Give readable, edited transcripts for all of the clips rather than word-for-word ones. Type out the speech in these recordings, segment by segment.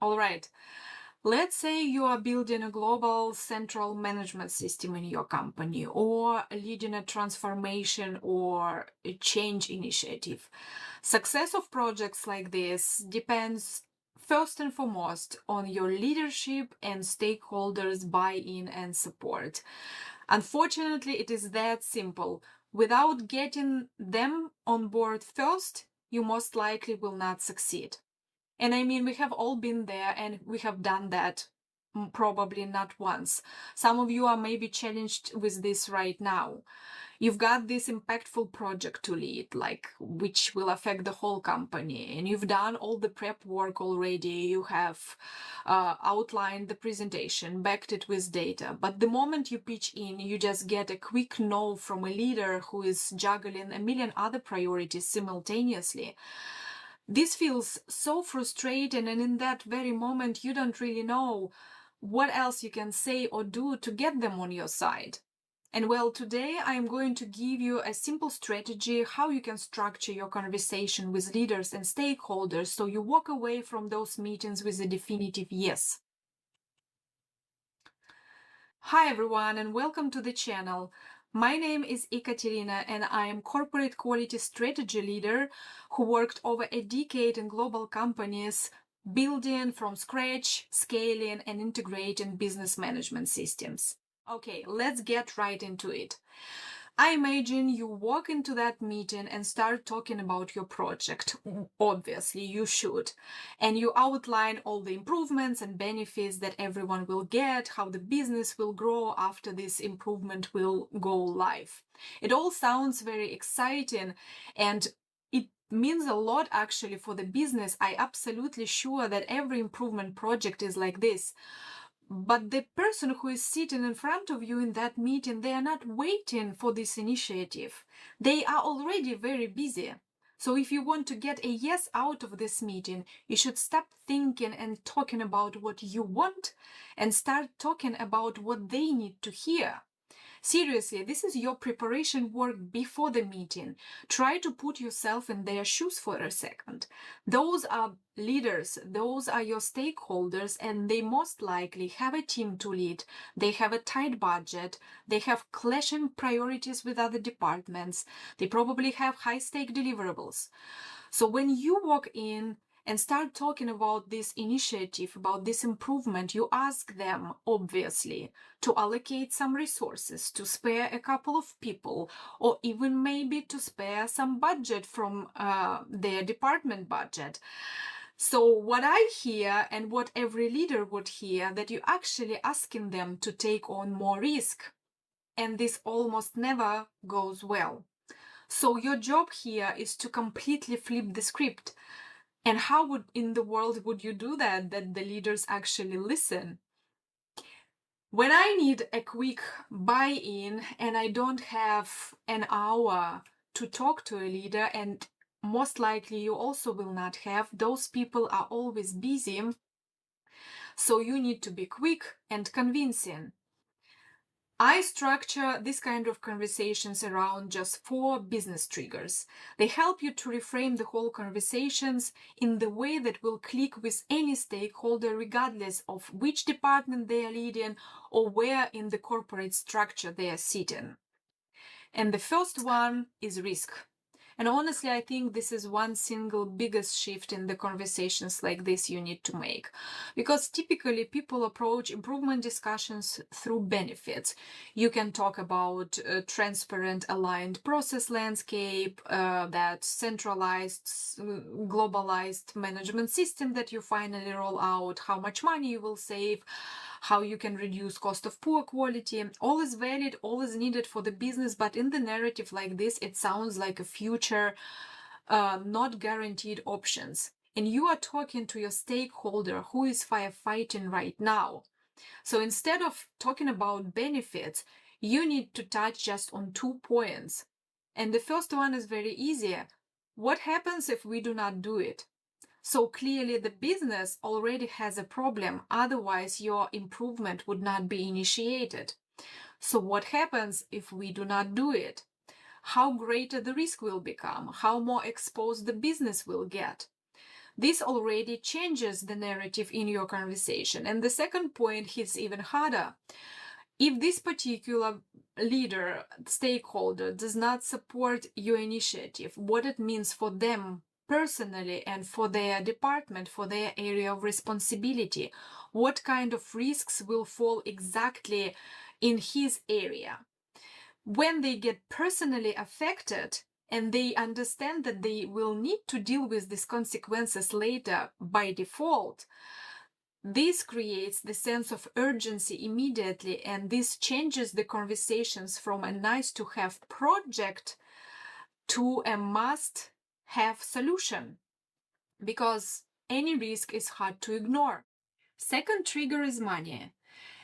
All right. Let's say you are building a global central management system in your company or leading a transformation or a change initiative. Success of projects like this depends first and foremost on your leadership and stakeholders' buy-in and support. Unfortunately, it is that simple. Without getting them on board first, you most likely will not succeed. And I mean, we have all been there and we have done that probably not once. Some of you are maybe challenged with this right now. You've got this impactful project to lead, like which will affect the whole company, and you've done all the prep work already. You have outlined the presentation, backed it with data. But the moment you pitch in, you just get a quick no from a leader who is juggling a million other priorities simultaneously. This feels so frustrating, and in that very moment, you don't really know what else you can say or do to get them on your side. And well, today I am going to give you a simple strategy how you can structure your conversation with leaders and stakeholders so you walk away from those meetings with a definitive yes. Hi everyone, and welcome to the channel. My name is Ekaterina and I am corporate quality strategy leader who worked over a decade in global companies building from scratch, scaling and integrating business management systems. Okay, let's get right into it. I imagine you walk into that meeting and start talking about your project. Obviously, you should. And you outline all the improvements and benefits that everyone will get, how the business will grow after this improvement will go live. It all sounds very exciting and it means a lot actually for the business. I'm absolutely sure that every improvement project is like this. But the person who is sitting in front of you in that meeting, they are not waiting for this initiative. They are already very busy. So if you want to get a yes out of this meeting, you should stop thinking and talking about what you want and start talking about what they need to hear. Seriously, this is your preparation work before the meeting. Try to put yourself in their shoes for a second. Those are leaders, those are your stakeholders, and they most likely have a team to lead. They have a tight budget. They have clashing priorities with other departments. They probably have high-stake deliverables. So when you walk in and start talking about this initiative, about this improvement, you ask them, obviously, to allocate some resources, to spare a couple of people, or even maybe to spare some budget from their department budget. So what I hear and what every leader would hear, that you're actually asking them to take on more risk. And this almost never goes well. So your job here is to completely flip the script. And how in the world would you do that the leaders actually listen? When I need a quick buy-in and I don't have an hour to talk to a leader, and most likely you also will not have, those people are always busy. So you need to be quick and convincing. I structure this kind of conversations around just 4 business triggers. They help you to reframe the whole conversations in the way that will click with any stakeholder, regardless of which department they are leading or where in the corporate structure they are sitting. And the first one is risk. And honestly, I think this is one single biggest shift in the conversations like this you need to make. Because typically people approach improvement discussions through benefits. You can talk about a transparent, aligned process landscape, that centralized, globalized management system that you finally roll out, how much money you will save, how you can reduce cost of poor quality. All is valid, all is needed for the business, but in the narrative like this, it sounds like a future, not guaranteed options. And you are talking to your stakeholder who is firefighting right now. So instead of talking about benefits, you need to touch just on 2 points. And the first one is very easy. What happens if we do not do it? So clearly the business already has a problem, otherwise your improvement would not be initiated. So what happens if we do not do it? How greater the risk will become, how more exposed the business will get. This already changes the narrative in your conversation. And the second point hits even harder. If this particular leader, stakeholder, does not support your initiative, what it means for them personally and for their department, for their area of responsibility, what kind of risks will fall exactly in his area. When they get personally affected and they understand that they will need to deal with these consequences later by default, this creates the sense of urgency immediately, and this changes the conversations from a nice-to-have project to a must-have solution, because any risk is hard to ignore. Second trigger is money.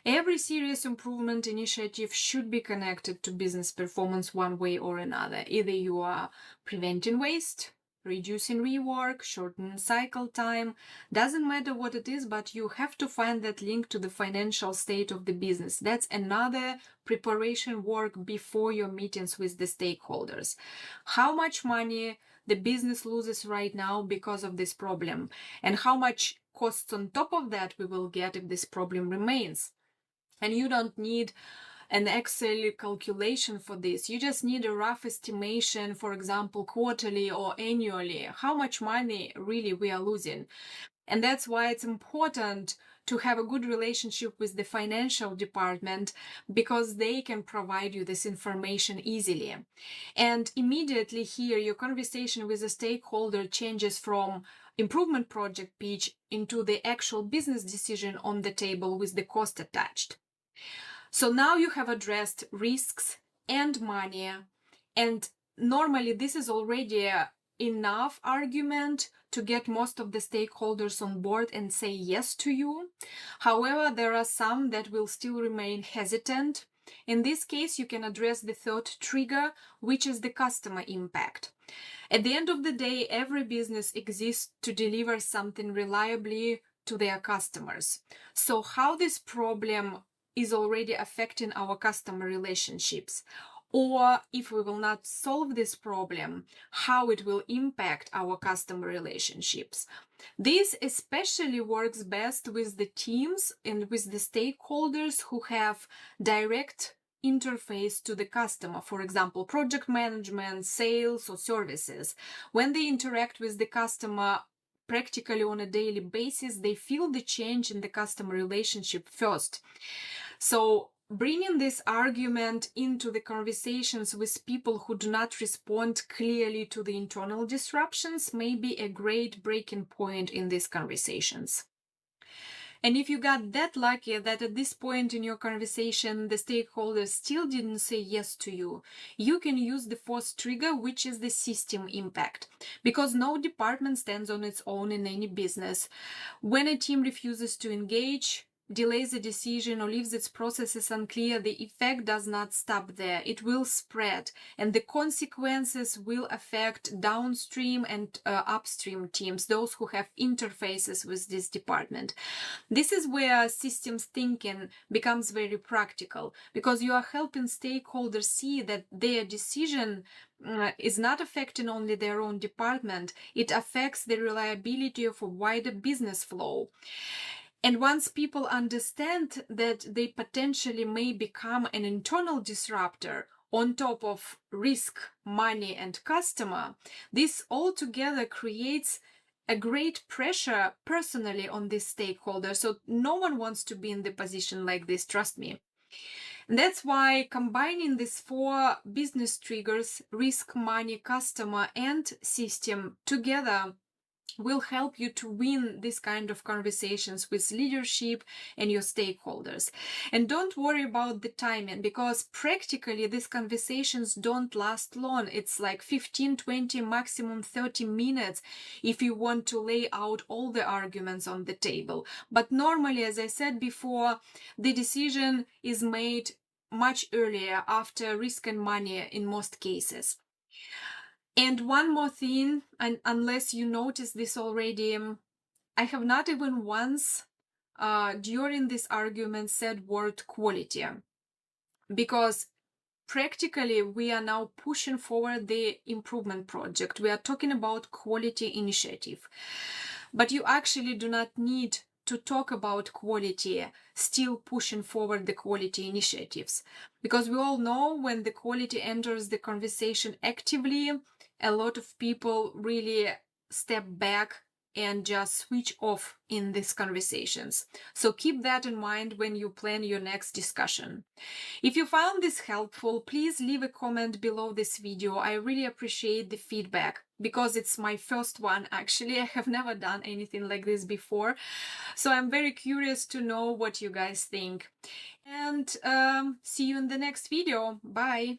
Every serious improvement initiative should be connected to business performance one way or another. Either you are preventing waste, reducing rework, shortening cycle time, doesn't matter what it is, but you have to find that link to the financial state of the business. That's another preparation work before your meetings with the stakeholders. How much money the business loses right now because of this problem, and how much costs on top of that we will get if this problem remains. And you don't need an Excel calculation for this. You just need a rough estimation, for example, quarterly or annually, how much money really we are losing. And that's why it's important to have a good relationship with the financial department, because they can provide you this information easily. And immediately here, your conversation with a stakeholder changes from improvement project pitch into the actual business decision on the table with the cost attached. So now you have addressed risks and money, and normally this is already enough argument to get most of the stakeholders on board and say yes to you. However, there are some that will still remain hesitant. In this case, you can address the third trigger, which is the customer impact. At the end of the day, every business exists to deliver something reliably to their customers. So how this problem is already affecting our customer relationships, or if we will not solve this problem, how it will impact our customer relationships. This especially works best with the teams and with the stakeholders who have direct interface to the customer, for example, project management, sales, or services. When they interact with the customer practically on a daily basis, they feel the change in the customer relationship first. So bringing this argument into the conversations with people who do not respond clearly to the internal disruptions may be a great breaking point in these conversations. And if you got that lucky that at this point in your conversation the stakeholders still didn't say yes to you, you can use the fourth trigger, which is the system impact. Because no department stands on its own in any business. When a team refuses to engage, delays a decision, or leaves its processes unclear, the effect does not stop there. It will spread, and the consequences will affect downstream and upstream teams, those who have interfaces with this department. This is where systems thinking becomes very practical, because you are helping stakeholders see that their decision is not affecting only their own department, it affects the reliability of a wider business flow. And once people understand that they potentially may become an internal disruptor on top of risk, money, and customer, this altogether creates a great pressure personally on this stakeholder. So no one wants to be in the position like this, trust me. And that's why combining these four business triggers, risk, money, customer, and system together will help you to win this kind of conversations with leadership and your stakeholders. And don't worry about the timing, because practically these conversations don't last long. It's like 15, 20, maximum 30 minutes if you want to lay out all the arguments on the table. But normally, as I said before, the decision is made much earlier, after risk and money in most cases. And one more thing, and unless you noticed this already, I have not even once during this argument said word quality, because practically we are now pushing forward the improvement project. We are talking about quality initiative. but you actually do not need to talk about quality, still pushing forward the quality initiatives. Because we all know when the quality enters the conversation actively, a lot of people really step back and just switch off in these conversations. So keep that in mind when you plan your next discussion. If you found this helpful, please leave a comment below this video. I really appreciate the feedback because it's my first one actually. I have never done anything like this before. So I'm very curious to know what you guys think. And see you in the next video. Bye.